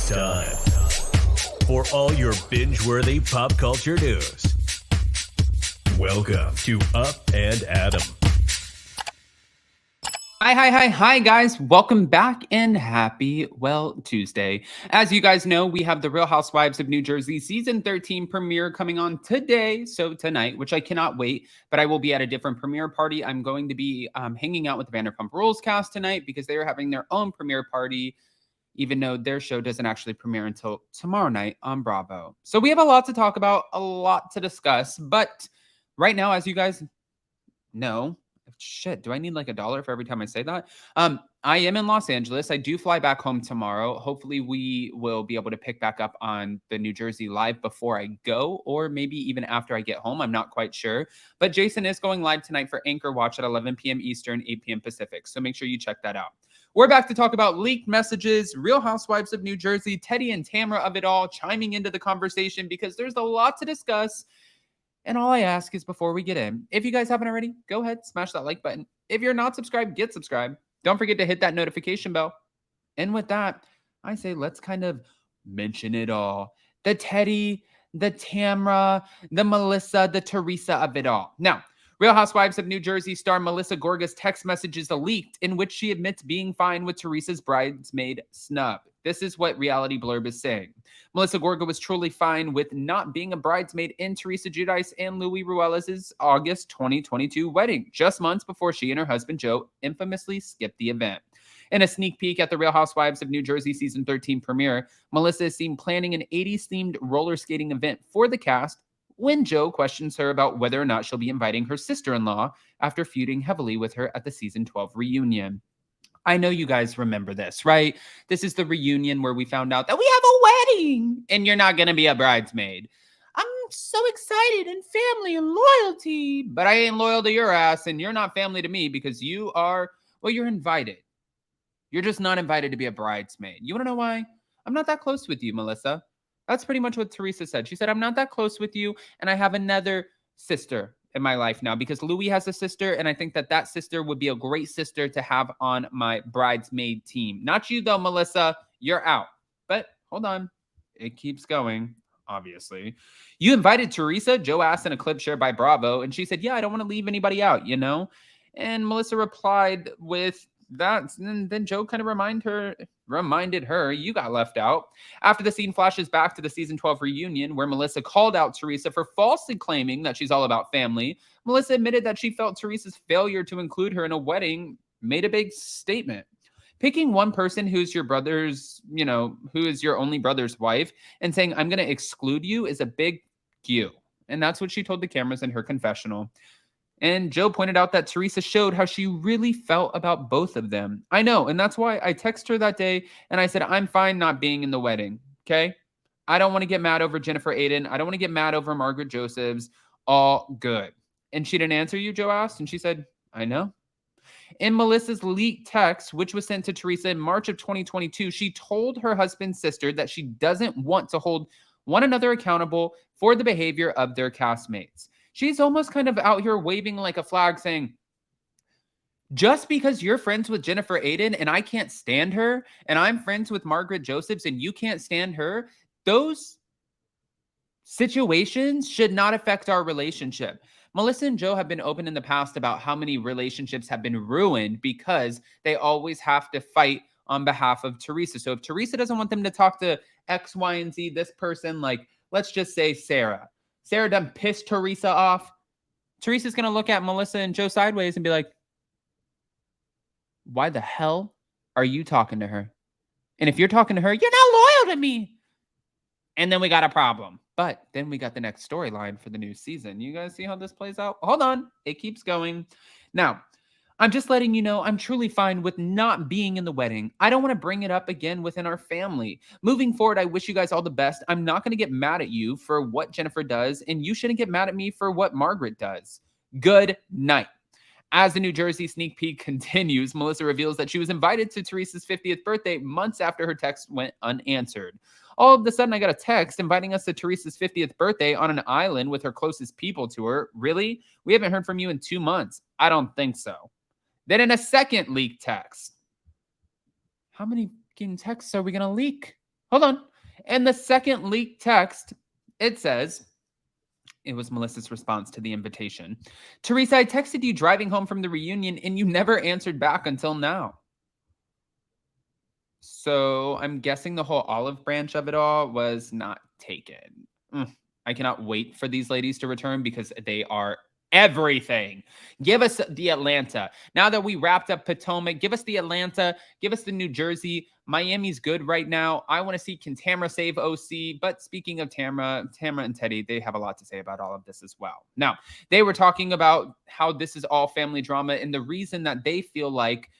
time for all your binge-worthy pop culture news. Welcome to Up and Adam. Hi, guys. Welcome back and happy, Tuesday. As you guys know, we have the Real Housewives of New Jersey Season 13 premiere coming on today, so tonight, which I cannot wait, but I will be at a different premiere party. I'm going to be hanging out with the Vanderpump Rules cast tonight because they are having their own premiere party, even though their show doesn't actually premiere until tomorrow night on Bravo. So we have a lot to talk about, a lot to discuss, but right now, as you guys know, shit, do I need like $1 for every time I say that? I am in Los Angeles. I do fly back home tomorrow. Hopefully we will be able to pick back up on the New Jersey live before I go, or maybe even after I get home. I'm not quite sure. But Jason is going live tonight for Anchor Watch at 11 p.m. Eastern, 8 p.m. Pacific. So make sure you check that out. We're back to talk about leaked messages, Real Housewives of New Jersey, Teddy and Tamra of it all chiming into the conversation because there's a lot to discuss. And all I ask is before we get in, if you guys haven't already, go ahead, smash that like button. If you're not subscribed, get subscribed. Don't forget to hit that notification bell. And with that, I say let's kind of mention it all. The Teddy, the Tamra, the Melissa, the Teresa of it all. Now, Real Housewives of New Jersey star Melissa Gorga's text messages leaked in which she admits being fine with Teresa's bridesmaid snub. This is what Reality Blurb is saying. Melissa Gorga was truly fine with not being a bridesmaid in Teresa Giudice and Louis Ruelas' August 2022 wedding, just months before she and her husband Joe infamously skipped the event. In a sneak peek at the Real Housewives of New Jersey Season 13 premiere, Melissa is seen planning an 80s-themed roller skating event for the cast when Joe questions her about whether or not she'll be inviting her sister-in-law after feuding heavily with her at the Season 12 reunion. I know you guys remember this, right? This is the reunion where we found out that we have a wedding and you're not going to be a bridesmaid. I'm so excited and family and loyalty, but I ain't loyal to your ass and you're not family to me because you are, well, you're invited. You're just not invited to be a bridesmaid. You want to know why? I'm not that close with you, Melissa. That's pretty much what Teresa said. She said, I'm not that close with you and I have another sister in my life now because Louis has a sister and I think that that sister would be a great sister to have on my bridesmaid team. Not you though, Melissa. You're out. But hold on. It keeps going, obviously. You invited Teresa? Joe asked in a clip shared by Bravo and she said, yeah, I don't want to leave anybody out, you know? And Melissa replied with that. And then Joe kind of reminded her, you got left out. After the scene flashes back to the Season 12 reunion where Melissa called out Teresa for falsely claiming that she's all about family, Melissa admitted that she felt Teresa's failure to include her in a wedding made a big statement. Picking one person who's your brother's, who is your only brother's wife and saying, I'm going to exclude you is a big Q. And that's what she told the cameras in her confessional. And Joe pointed out that Teresa showed how she really felt about both of them. I know, and that's why I texted her that day, and I said, I'm fine not being in the wedding, okay? I don't want to get mad over Jennifer Aydin. I don't want to get mad over Margaret Josephs. All good. And she didn't answer you, Joe asked, and she said, I know. In Melissa's leaked text, which was sent to Teresa in March of 2022, she told her husband's sister that she doesn't want to hold one another accountable for the behavior of their castmates. She's almost kind of out here waving like a flag saying, just because you're friends with Jennifer Aydin and I can't stand her, and I'm friends with Margaret Josephs and you can't stand her, those situations should not affect our relationship. Melissa and Joe have been open in the past about how many relationships have been ruined because they always have to fight on behalf of Teresa. So if Teresa doesn't want them to talk to X, Y, and Z, this person, like, let's just say Sarah. Sarah done pissed Teresa off. Teresa's going to look at Melissa and Joe sideways and be like, why the hell are you talking to her? And if you're talking to her, you're not loyal to me. And then we got a problem. But then we got the next storyline for the new season. You guys see how this plays out? Hold on. It keeps going. Now, I'm just letting you know I'm truly fine with not being in the wedding. I don't want to bring it up again within our family. Moving forward, I wish you guys all the best. I'm not going to get mad at you for what Jennifer does, and you shouldn't get mad at me for what Margaret does. Good night. As the New Jersey sneak peek continues, Melissa reveals that she was invited to Teresa's 50th birthday months after her text went unanswered. All of a sudden, I got a text inviting us to Teresa's 50th birthday on an island with her closest people to her. Really? We haven't heard from you in 2 months. I don't think so. Then in a second leaked text, how many fucking texts are we going to leak? hold on. And the second leaked text, it says, it was Melissa's response to the invitation. Teresa, I texted you driving home from the reunion and you never answered back until now. So I'm guessing the whole olive branch of it all was not taken. I cannot wait for these ladies to return because they are everything. Give us the Atlanta. Now that we wrapped up Potomac, give us the Atlanta, give us the New Jersey. Miami's good right now. I want to see, can Tamra save OC? But speaking of Tamra and Teddy, they have a lot to say about all of this as well. Now, they were talking about how this is all family drama, and the reason that they feel like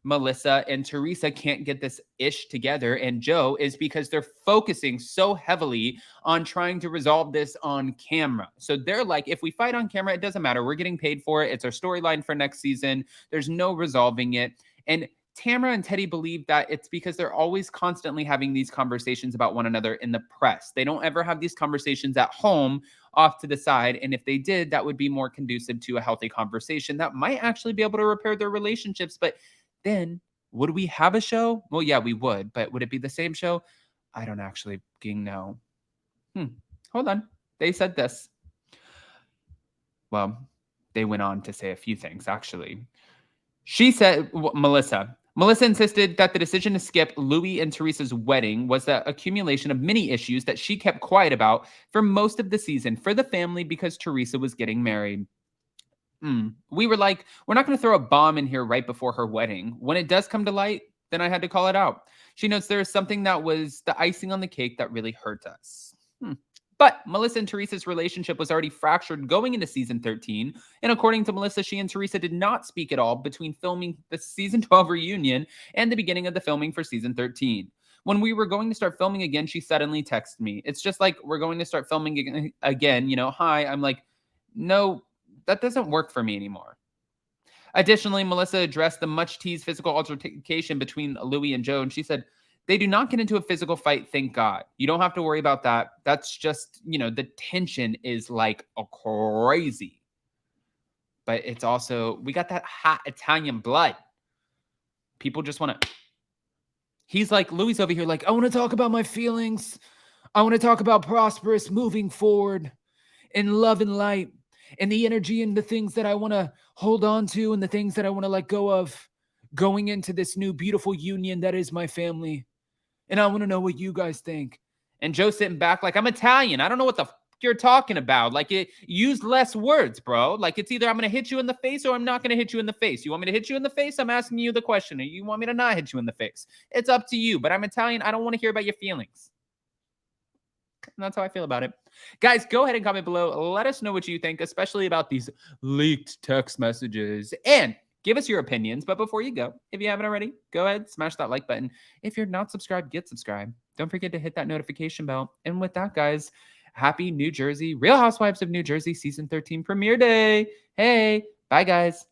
Melissa and Teresa can't get this ish together and Joe is because they're focusing so heavily on trying to resolve this on camera. So they're like, if we fight on camera, it doesn't matter. We're getting paid for it. It's our storyline for next season. There's no resolving it. And Tamra and Teddy believe that it's because they're always constantly having these conversations about one another in the press. They don't ever have these conversations at home off to the side. And if they did, that would be more conducive to a healthy conversation that might actually be able to repair their relationships. But then, would we have a show? Well, yeah, we would. But would it be the same show? I don't actually know. Hold on. They said this. Well, they went on to say a few things, actually. She said, Melissa insisted that the decision to skip Louis and Teresa's wedding was the accumulation of many issues that she kept quiet about for most of the season for the family because Teresa was getting married. We were like, we're not going to throw a bomb in here right before her wedding. When it does come to light, then I had to call it out. She notes there is something that was the icing on the cake that really hurt us. But Melissa and Teresa's relationship was already fractured going into season 13. And according to Melissa, she and Teresa did not speak at all between filming the season 12 reunion and the beginning of the filming for season 13. When we were going to start filming again, she suddenly texted me. It's just like, we're going to start filming again, hi. I'm like, no, that doesn't work for me anymore. Additionally, Melissa addressed the much teased physical altercation between Louis and Joe, and she said, they do not get into a physical fight, thank God. You don't have to worry about that. That's just, the tension is like a crazy. But it's also, we got that hot Italian blood. People just want to, he's like, Louis over here like, I want to talk about my feelings. I want to talk about prosperous moving forward in love and light. And the energy and the things that I want to hold on to and the things that I want to let go of going into this new beautiful union that is my family. And I want to know what you guys think. And Joe sitting back like, I'm Italian. I don't know what the you're talking about. Like, use less words, bro. Like, it's either I'm going to hit you in the face or I'm not going to hit you in the face. You want me to hit you in the face? I'm asking you the question. Or you want me to not hit you in the face? It's up to you. But I'm Italian. I don't want to hear about your feelings. And that's how I feel about it. Guys, go ahead and comment below. Let us know what you think, especially about these leaked text messages. And give us your opinions. But before you go, if you haven't already, go ahead, smash that like button. If you're not subscribed, get subscribed. Don't forget to hit that notification bell. And with that, guys, happy New Jersey, Real Housewives of New Jersey Season 13 premiere day. Hey, bye, guys.